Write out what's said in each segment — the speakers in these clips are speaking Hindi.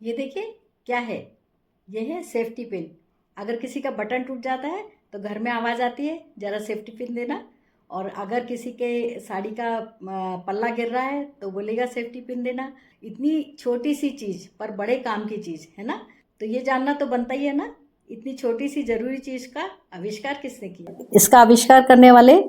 ये देखिए क्या है। ये है सेफ्टी पिन। अगर किसी का बटन टूट जाता है तो घर में आवाज़ आती है, ज़रा सेफ्टी पिन देना। और अगर किसी के साड़ी का पल्ला गिर रहा है तो बोलेगा सेफ्टी पिन देना। इतनी छोटी सी चीज़ पर बड़े काम की चीज़ है ना। तो ये जानना तो बनता ही है ना, इतनी छोटी सी जरूरी चीज़ का आविष्कार किसने किया। इसका आविष्कार करने वाले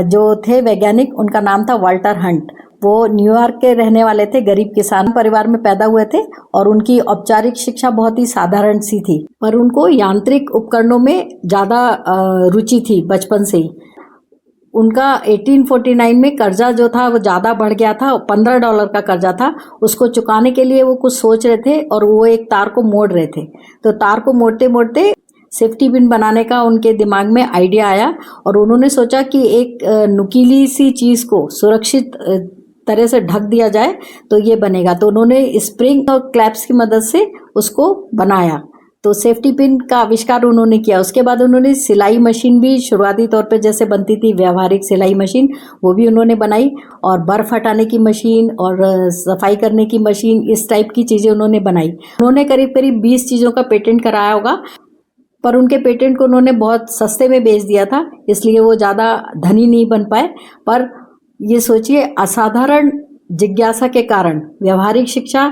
जो थे वैज्ञानिक, उनका नाम था वाल्टर हंट। वो न्यूयॉर्क के रहने वाले थे, गरीब किसान परिवार में पैदा हुए थे और उनकी औपचारिक शिक्षा बहुत ही साधारण सी थी, पर उनको यांत्रिक उपकरणों में ज़्यादा रुचि थी बचपन से ही। उनका 1849 में कर्जा जो था वो ज़्यादा बढ़ गया था, $15 का कर्जा था। उसको चुकाने के लिए वो कुछ सोच रहे थे और वो एक तार को मोड़ रहे थे। तो तार को मोड़ते मोड़ते सेफ्टी पिन बनाने का उनके दिमाग में आइडिया आया और उन्होंने सोचा कि एक नुकीली सी चीज़ को सुरक्षित तरह से ढक दिया जाए तो ये बनेगा। तो उन्होंने स्प्रिंग और क्लैप्स की मदद से उसको बनाया। तो सेफ्टी पिन का आविष्कार उन्होंने किया। उसके बाद उन्होंने सिलाई मशीन भी शुरुआती तौर पे जैसे बनती थी व्यावहारिक सिलाई मशीन, वो भी उन्होंने बनाई। और बर्फ हटाने की मशीन और सफाई करने की मशीन, इस टाइप की चीज़ें उन्होंने बनाई। उन्होंने करीब करीब 20 चीज़ों का पेटेंट कराया होगा, पर उनके पेटेंट को उन्होंने बहुत सस्ते में बेच दिया था, इसलिए वो ज़्यादा धनी नहीं बन पाए। पर ये सोचिए, असाधारण जिज्ञासा के कारण व्यावहारिक शिक्षा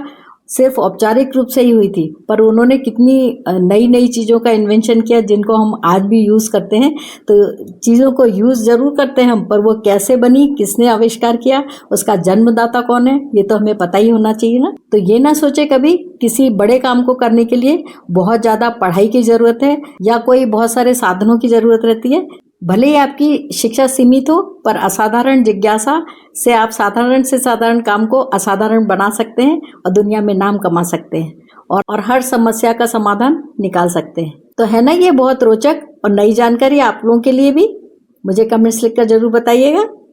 सिर्फ औपचारिक रूप से ही हुई थी, पर उन्होंने कितनी नई नई चीज़ों का इन्वेंशन किया जिनको हम आज भी यूज़ करते हैं। तो चीज़ों को यूज़ ज़रूर करते हैं हम, पर वो कैसे बनी, किसने आविष्कार किया, उसका जन्मदाता कौन है, ये तो हमें पता ही होना चाहिए ना। तो ये ना सोचे कभी किसी बड़े काम को करने के लिए बहुत ज़्यादा पढ़ाई की ज़रूरत है या कोई बहुत सारे साधनों की ज़रूरत रहती है। भले ही आपकी शिक्षा सीमित हो, पर असाधारण जिज्ञासा से आप साधारण से साधारण काम को असाधारण बना सकते हैं और दुनिया में नाम कमा सकते हैं और हर समस्या का समाधान निकाल सकते हैं। तो है ना ये बहुत रोचक और नई जानकारी आप लोगों के लिए भी। मुझे कमेंट्स लिखकर जरूर बताइएगा।